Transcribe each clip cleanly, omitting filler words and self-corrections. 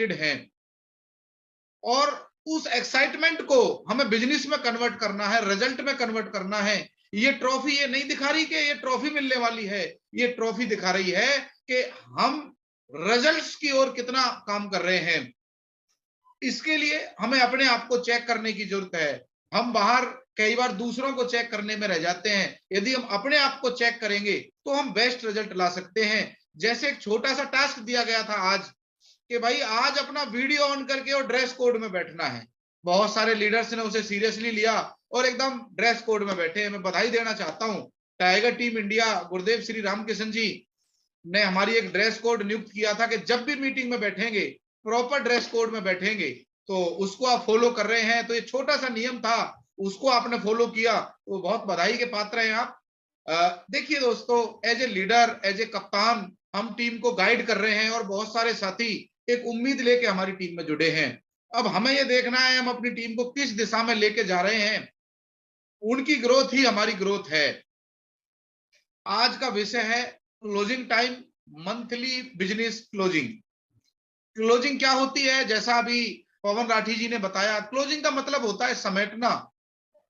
हैं और उस एक्साइटमेंट को हमें बिजनेस में कन्वर्ट करना है, रिजल्ट में कन्वर्ट करना है। ये ट्रॉफी ये नहीं दिखा रही कि ये ट्रॉफी मिलने वाली है, ये ट्रॉफी दिखा रही है कि हम रिजल्ट्स की ओर कितना काम कर रहे हैं। इसके लिए हमें अपने आप को चेक करने की जरूरत है। हम बाहर कई बार दूसरों को चेक करने में रह जाते हैं। यदि हम अपने आप को चेक करेंगे तो हम बेस्ट रिजल्ट ला सकते हैं। जैसे एक छोटा सा टास्क दिया गया था आज कि भाई आज अपना वीडियो ऑन करके और ड्रेस कोड में बैठना है। बहुत सारे लीडर्स ने उसे सीरियसली लिया और एकदम ड्रेस कोड में बैठे। मैं बधाई देना चाहता हूं टाइगर टीम इंडिया गुरुदेव श्री रामकिशन जी ने हमारी एक ड्रेस कोड नियुक्त किया था कि जब भी मीटिंग में बैठेंगे प्रॉपर ड्रेस कोड में बैठेंगे। तो उसको आप फॉलो कर रहे हैं, तो ये छोटा सा नियम था, उसको आपने फॉलो किया तो बहुत बधाई के पात्र हैं आप। देखिए दोस्तों, as a leader, as a कप्तान हम टीम को गाइड कर रहे हैं और बहुत सारे साथी एक उम्मीद लेके हमारी टीम में जुड़े हैं। अब हमें यह देखना है हम अपनी टीम को किस दिशा में लेके जा रहे हैं। उनकी ग्रोथ ही हमारी ग्रोथ है। आज का विषय है closing time, monthly business closing. Closing क्या होती है? जैसा अभी पवन राठी जी ने बताया, क्लोजिंग का मतलब होता है समेटना।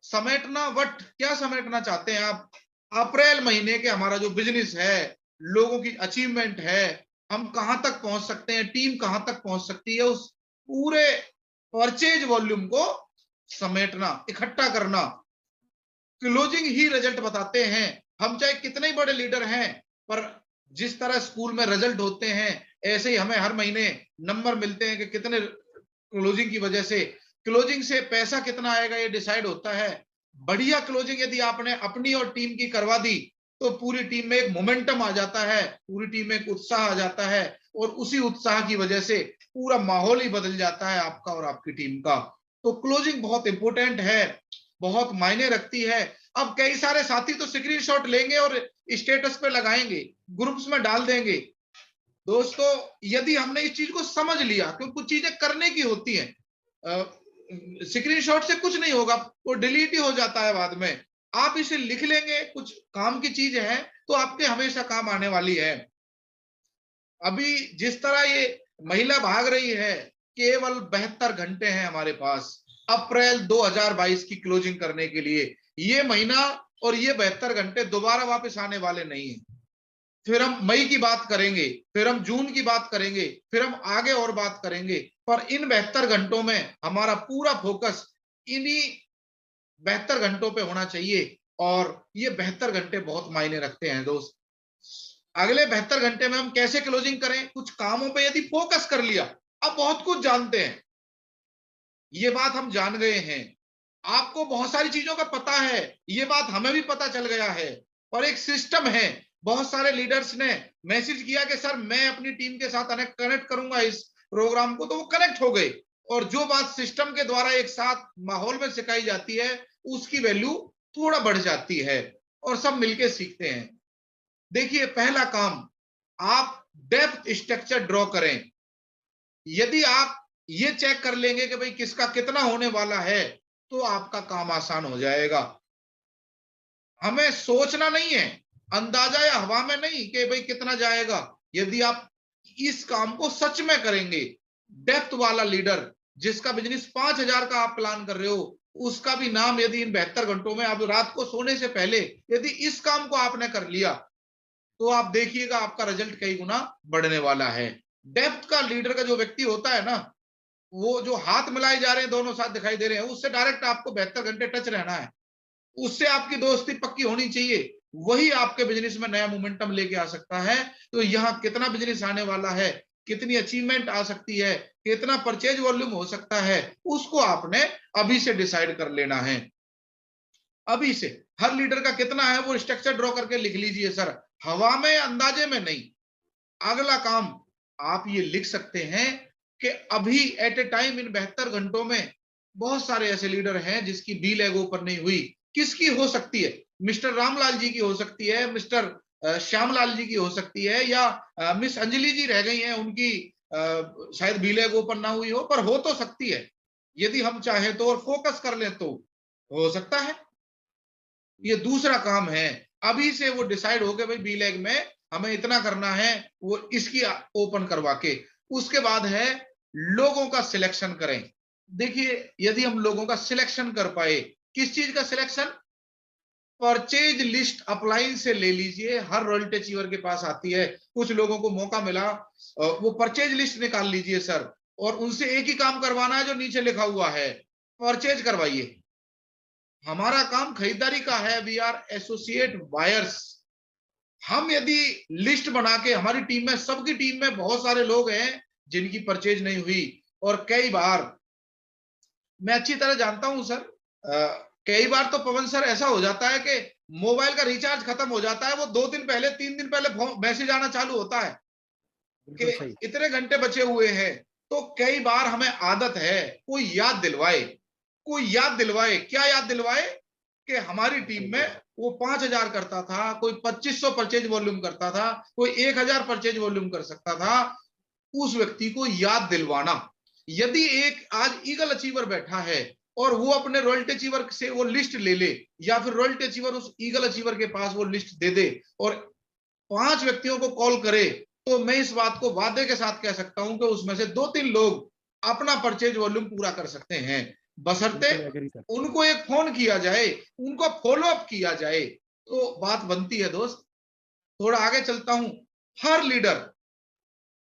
समेटना वट क्या समेटना चाहते हैं आप? अप्रैल महीने के हमारा जो बिजनेस है, लोगों की अचीवमेंट है, हम कहां तक पहुंच सकते हैं, टीम कहां तक पहुंच सकती है, उस पूरे परचेज वॉल्यूम को समेटना, इकट्ठा करना। क्लोजिंग ही रिजल्ट बताते हैं। हम चाहे कितने ही बड़े लीडर हैं, पर जिस तरह स्कूल में रिजल्ट होते हैं ऐसे ही हमें हर महीने नंबर मिलते हैं कि कितने क्लोजिंग की वजह से। क्लोजिंग से पैसा कितना आएगा ये डिसाइड होता है। बढ़िया क्लोजिंग यदि आपने अपनी और टीम की करवा दी तो पूरी टीम में एक मोमेंटम आ जाता है, पूरी टीम में एक उत्साह आ जाता है और उसी उत्साह की वजह से पूरा माहौल ही बदल जाता है आपका और आपकी टीम का। तो क्लोजिंग बहुत इंपॉर्टेंट है, बहुत मायने रखती है। अब कई सारे साथी तो स्क्रीनशॉट लेंगे और स्टेटस पे लगाएंगे, ग्रुप्स में डाल देंगे। दोस्तों, यदि हमने इस चीज को समझ लिया, क्योंकि कुछ चीजें करने की होती हैं, स्क्रीनशॉट से कुछ नहीं होगा, वो डिलीट ही हो जाता है बाद में। आप इसे लिख लेंगे, कुछ काम की चीज है तो आपके हमेशा काम आने वाली है। अभी जिस तरह ये महिला भाग रही है, केवल 72 घंटे हैं हमारे पास अप्रैल 2022 की क्लोजिंग करने के लिए। ये महीना और ये 72 घंटे दोबारा वापस आने वाले नहीं है। फिर हम मई की बात करेंगे, फिर हम जून की बात करेंगे, फिर हम आगे और बात करेंगे। पर इन 72 घंटों में हमारा पूरा फोकस इन्हीं 72 घंटों पे होना चाहिए। और ये 72 घंटे बहुत मायने रखते हैं दोस्त। अगले 72 घंटे में हम कैसे क्लोजिंग करें? कुछ कामों पे यदि फोकस कर लिया, अब बहुत कुछ जानते हैं, ये बात हम जान गए हैं, आपको बहुत सारी चीजों का पता है, ये बात हमें भी पता चल गया है। और एक सिस्टम है। बहुत सारे लीडर्स ने मैसेज किया कि सर मैं अपनी टीम के साथ कनेक्ट करूंगा इस प्रोग्राम को, तो वो कनेक्ट हो गए। और जो बात सिस्टम के द्वारा एक साथ माहौल में सिखाई जाती है उसकी वैल्यू थोड़ा बढ़ जाती है और सब मिलके सीखते हैं। देखिए, पहला काम, आप डेप्थ स्ट्रक्चर ड्रॉ करें। यदि आप ये चेक कर लेंगे कि भाई किसका कितना होने वाला है तो आपका काम आसान हो जाएगा। हमें सोचना नहीं है, अंदाजा या हवा में नहीं कि भाई कितना जाएगा। यदि आप इस काम को सच में करेंगे, डेप्थ वाला लीडर जिसका बिजनेस 5,000 का आप प्लान कर रहे हो, उसका भी नाम यदि इन 72 घंटों में, अब रात को सोने से पहले यदि इस काम को आपने कर लिया तो आप देखिएगा आपका रिजल्ट कई गुना बढ़ने वाला है। डेप्थ का लीडर का जो व्यक्ति होता है ना, वो जो हाथ मिलाए जा रहे हैं दोनों साथ दिखाई दे रहे हैं, उससे डायरेक्ट आपको 72 घंटे टच रहना है। उससे आपकी दोस्ती पक्की होनी चाहिए। वही आपके बिजनेस में नया मोमेंटम लेके आ सकता है। तो यहाँ कितना बिजनेस आने वाला है, कितनी अचीवमेंट आ सकती है, कितना परचेज वॉल्यूम हो सकता है, उसको आपने अभी से डिसाइड कर लेना है। अभी से हर लीडर का कितना है वो स्ट्रक्चर ड्रॉ करके लिख लीजिए सर, हवा में अंदाजे में नहीं। अगला काम आप ये लिख सकते हैं कि अभी एट ए टाइम इन 72 घंटों में बहुत सारे ऐसे लीडर हैं जिसकी बी लेग ओपन नहीं हुई। किसकी हो सकती है? मिस्टर रामलाल जी की हो सकती है, मिस्टर श्यामलाल जी की हो सकती है, या मिस अंजलि जी रह गई हैं, उनकी शायद बी लेग ओपन ना हुई हो, पर हो तो सकती है। यदि हम चाहें तो और फोकस कर लें तो हो सकता है। ये दूसरा काम है। अभी से वो डिसाइड हो गया भाई बी लेग में हमें इतना करना है, वो इसकी ओपन करवा के। उसके बाद है लोगों का सिलेक्शन करें। देखिए, यदि हम लोगों का सिलेक्शन कर पाए, किस चीज का सिलेक्शन? परचेज लिस्ट अपलाइन से ले लीजिए, हर रॉयल्टी अचीवर के पास आती है। कुछ लोगों को मौका मिला, वो परचेज लिस्ट निकाल लीजिए सर, और उनसे एक ही काम करवाना है जो नीचे लिखा हुआ है, परचेज करवाइए। हमारा काम खरीदारी का है, वी आर एसोसिएट बायर्स। हम यदि लिस्ट बना के, हमारी टीम में, सबकी टीम में बहुत सारे लोग हैं जिनकी परचेज नहीं हुई, और कई बार मैं अच्छी तरह जानता हूं सर, कई बार तो पवन सर ऐसा हो जाता है कि मोबाइल का रिचार्ज खत्म हो जाता है, वो 2 दिन पहले, 3 दिन पहले मैसेज आना चालू होता है कि बिल्कुल सही। इतने घंटे बचे हुए हैं। तो कई बार हमें आदत है, कोई याद दिलवाए, कोई याद दिलवाए, क्या याद दिलवाए कि हमारी टीम में वो 5,000 करता था, कोई 2500 परचेज वॉल्यूम करता था, कोई 1,000 परचेज वॉल्यूम कर सकता था। उस व्यक्ति को याद दिलवाना। यदि एक आज ईगल अचीवर बैठा है और वो अपने रॉयल्टी अचीवर से वो लिस्ट ले ले, या फिर रॉयल्टी अचीवर उस ईगल अचीवर के पास वो लिस्ट दे दे और 5 व्यक्तियों को कॉल करे, तो मैं इस बात को वादे के साथ कह सकता हूं कि उसमें से 2-3 लोग अपना परचेज वॉल्यूम पूरा कर सकते हैं, बशर्ते बिल्कुल एग्री सर। उनको एक फोन किया जाए, उनको फॉलो अप किया जाए, तो बात बनती है दोस्त। थोड़ा आगे चलता हूं। हर लीडर,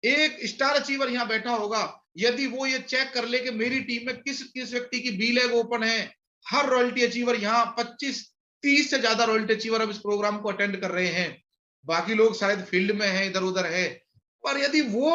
एक स्टार अचीवर यहां बैठा होगा, यदि वो ये चेक कर ले कि मेरी टीम में किस किस व्यक्ति की बी लेग ओपन है। हर रॉयल्टी अचीवर यहां 25-30 से ज्यादा रॉयल्टी अचीवर अब इस प्रोग्राम को अटेंड कर रहे हैं, बाकी लोग शायद फील्ड में हैं, इधर उधर है। पर यदि वो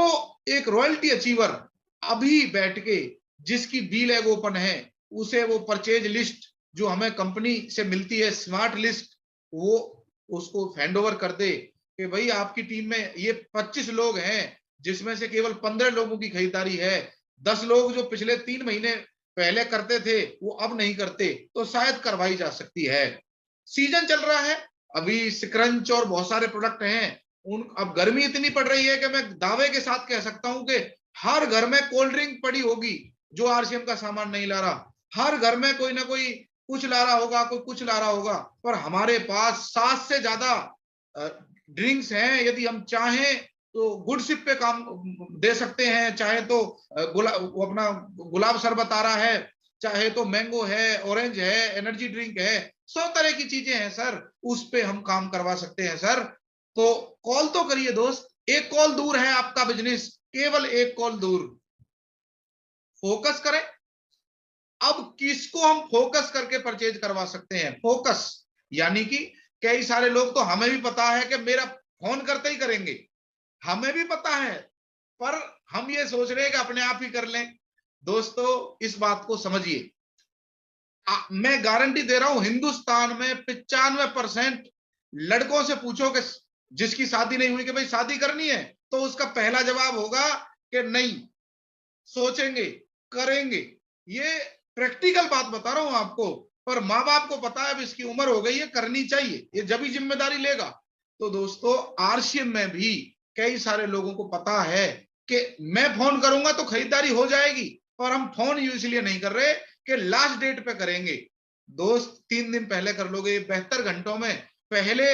एक रॉयल्टी अचीवर अभी बैठ के, जिसकी बी लेग ओपन है, उसे वो परचेज लिस्ट जो हमें कंपनी से मिलती है, स्मार्ट लिस्ट, वो उसको हैंड ओवर कर दे कि भाई आपकी टीम में ये 25 लोग हैं, जिसमें से केवल 15 लोगों की खरीदारी है, 10 लोग जो पिछले 3 महीने पहले करते थे वो अब नहीं करते, तो शायद करवाई जा सकती है। सीजन चल रहा है, अभी स्क्रंच और बहुत सारे प्रोडक्ट हैं। उन अब गर्मी इतनी पड़ रही है कि मैं दावे के साथ कह सकता हूं कि हर घर में कोल्ड ड्रिंक पड़ी होगी जो आरसीएम का सामान नहीं ला रहा। हर घर में कोई ना कोई कुछ ला रहा होगा, कोई कुछ ला रहा होगा। पर हमारे पास 7 से ज्यादा ड्रिंक्स हैं। यदि हम चाहें तो गुड शिप पे काम दे सकते हैं, चाहे तो वो अपना गुलाब शरबत आ रहा है, चाहे तो मैंगो है, ऑरेंज है, एनर्जी ड्रिंक है, 100 तरह की चीजें हैं सर, उस पे हम काम करवा सकते हैं सर। तो कॉल तो करिए दोस्त, एक कॉल दूर है आपका बिजनेस, केवल एक कॉल दूर। फोकस करें। अब किसको हम फोकस करके परचेज करवा सकते हैं? फोकस यानी कि कई सारे लोग तो हमें भी पता है कि मेरा फोन करते ही करेंगे, हमें भी पता है, पर हम ये सोच रहे हैं कि अपने आप ही कर लें। दोस्तों, इस बात को समझिए। मैं गारंटी दे रहा हूं, हिंदुस्तान में 95% लड़कों से पूछो कि जिसकी शादी नहीं हुई कि भाई शादी करनी है, तो उसका पहला जवाब होगा कि नहीं, सोचेंगे, करेंगे। ये प्रैक्टिकल बात बता रहा हूं आपको। पर माँ बाप को पता है अब इसकी उम्र हो गई है, करनी चाहिए, ये जब ही जिम्मेदारी लेगा। तो दोस्तों, आरसीएम में भी कई सारे लोगों को पता है कि मैं फोन करूंगा तो खरीदारी हो जाएगी, पर हम फोन इसलिए नहीं कर रहे कि लास्ट डेट पे करेंगे। दोस्त, 3 दिन पहले कर लोगे, 72 घंटों में पहले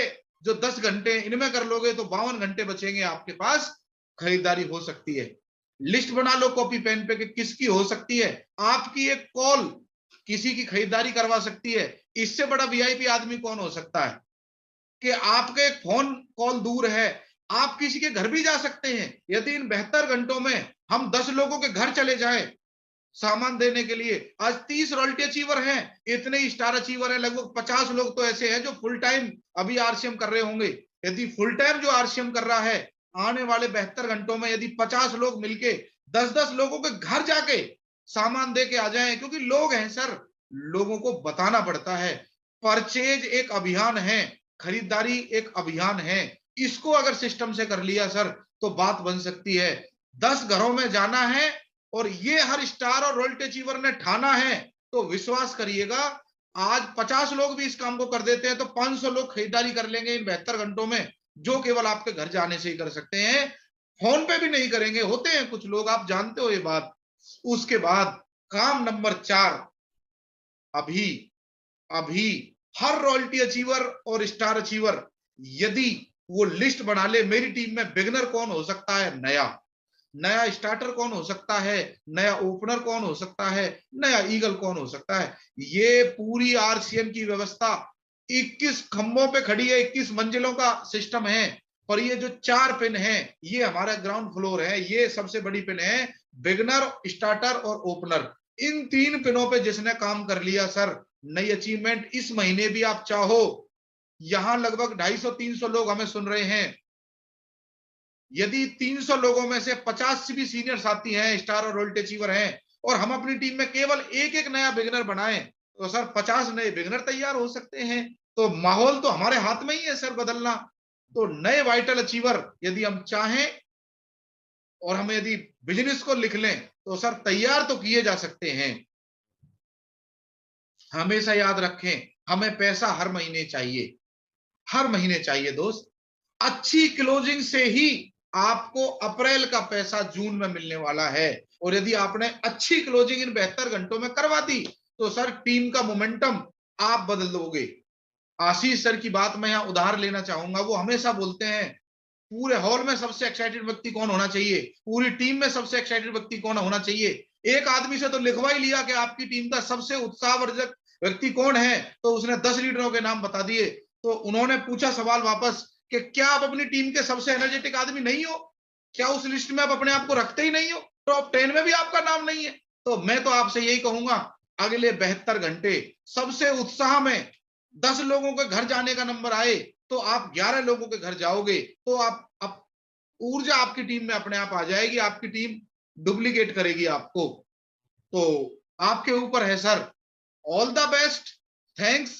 जो 10 घंटे इनमें कर लोगे तो 52 घंटे बचेंगे आपके पास, खरीदारी हो सकती है। लिस्ट बना लो कॉपी पेन पे कि किसकी हो सकती है। आपकी एक कॉल किसी की खरीदारी करवा सकती है। इससे बड़ा वीआईपी आदमी कौन हो सकता है कि आपके एक फोन कॉल दूर है, आप किसी के घर भी जा सकते हैं। यदि इन 72 घंटों में हम 10 लोगों के घर चले जाए सामान देने के लिए, आज 30 रॉयल्टी अचीवर हैं, इतने ही स्टार अचीवर हैं, लगभग 50 लोग तो ऐसे हैं जो फुल टाइम अभी आरसीएम कर रहे होंगे। यदि फुल टाइम जो आरसीएम कर रहा है, आने वाले 72 घंटों में यदि 50 लोग मिलके 10-10 लोगों के घर जाके सामान दे के आ जाएं, क्योंकि लोग हैं सर, लोगों को बताना पड़ता है। परचेज एक अभियान है, खरीदारी एक अभियान है। इसको अगर सिस्टम से कर लिया सर, तो बात बन सकती है। 10 घरों में जाना है और ये हर स्टार और रॉयल्टी अचीवर ने ठाना है, तो विश्वास करिएगा, आज 50 लोग भी इस काम को कर देते हैं तो 500 लोग खरीदारी कर लेंगे इन 72 घंटों में, जो केवल आपके घर जाने से ही कर सकते हैं। फोन पे भी नहीं करेंगे, होते हैं कुछ लोग, आप जानते हो ये बात। उसके बाद काम नंबर 4, अभी अभी हर रॉयल्टी अचीवर और स्टार अचीवर यदि वो लिस्ट बना ले, मेरी टीम में बिगनर कौन हो सकता है नया, नया स्टार्टर कौन हो सकता है, नया ओपनर कौन हो सकता है, नया ईगल कौन हो सकता है। ये पूरी आरसीएम की व्यवस्था 21 खंभों पे खड़ी है, 21 मंजिलों का सिस्टम है। और ये जो 4 पिन है, ये हमारा ग्राउंड फ्लोर है, ये सबसे बड़ी पिन है, बिगनर, स्टार्टर और ओपनर। इन 3 पिनों पे जिसने काम कर लिया सर, नई अचीवमेंट। इस महीने भी आप चाहो, यहां लगभग 250-300 लोग हमें सुन रहे हैं, यदि 300 लोगों में से 50 भी सीनियर साथी हैं, स्टार और रोल्ट अचीवर हैं, और हम अपनी टीम में केवल एक एक नया बिगनर बनाएं, तो सर 50 नए बिगनर तैयार हो सकते हैं। तो माहौल तो हमारे हाथ में ही है सर बदलना। तो नए वाइटल अचीवर यदि हम चाहें और हम यदि बिजनेस को लिख लें, तो सर तैयार तो किए जा सकते हैं। हमेशा याद रखें, हमें पैसा हर महीने चाहिए, हर महीने चाहिए दोस्त। अच्छी क्लोजिंग से ही आपको अप्रैल का पैसा जून में मिलने वाला है। और यदि आपने अच्छी क्लोजिंग इन 72 घंटों में करवा दी, तो सर टीम का मोमेंटम आप बदल दोगे। आशीष सर की बात मैं यहां उधार लेना चाहूंगा। वो हमेशा बोलते हैं, पूरे हॉल में सबसे एक्साइटेड व्यक्ति कौन होना चाहिए, पूरी टीम में सबसे एक्साइटेड व्यक्ति कौन होना चाहिए। एक आदमी से तो लिखवा ही लिया कि आपकी टीम का सबसे उत्साहवर्धक व्यक्ति कौन है, तो उसने 10 लीडरों के नाम बता दिए। तो उन्होंने पूछा सवाल वापस कि क्या आप अपनी टीम के सबसे एनर्जेटिक आदमी नहीं हो, क्या उस लिस्ट में आप अपने आप को रखते ही नहीं हो, टॉप 10 में भी आपका नाम नहीं है। तो मैं तो आपसे यही कहूंगा, अगले 72 घंटे सबसे उत्साह में 10 लोगों के घर जाने का नंबर आए, तो आप 11 लोगों के घर जाओगे, तो आप ऊर्जा आपकी टीम में अपने आप आ जाएगी, आपकी टीम डुप्लीकेट करेगी आपको। तो आपके ऊपर है sir. All the best, thanks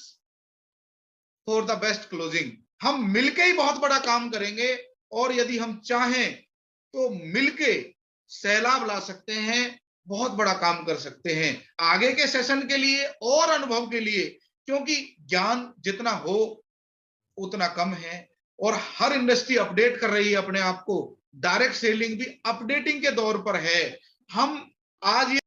for the best closing. हम मिलके ही बहुत बड़ा काम करेंगे, और यदि हम चाहें तो मिलके सैलाब ला सकते हैं, बहुत बड़ा काम कर सकते हैं आगे के सेशन के लिए और अनुभव के लिए। क्योंकि ज्ञान जितना हो उतना कम है, और हर इंडस्ट्री अपडेट कर रही है अपने आप को। डायरेक्ट सेलिंग भी अपडेटिंग के दौर पर है। हम आज ये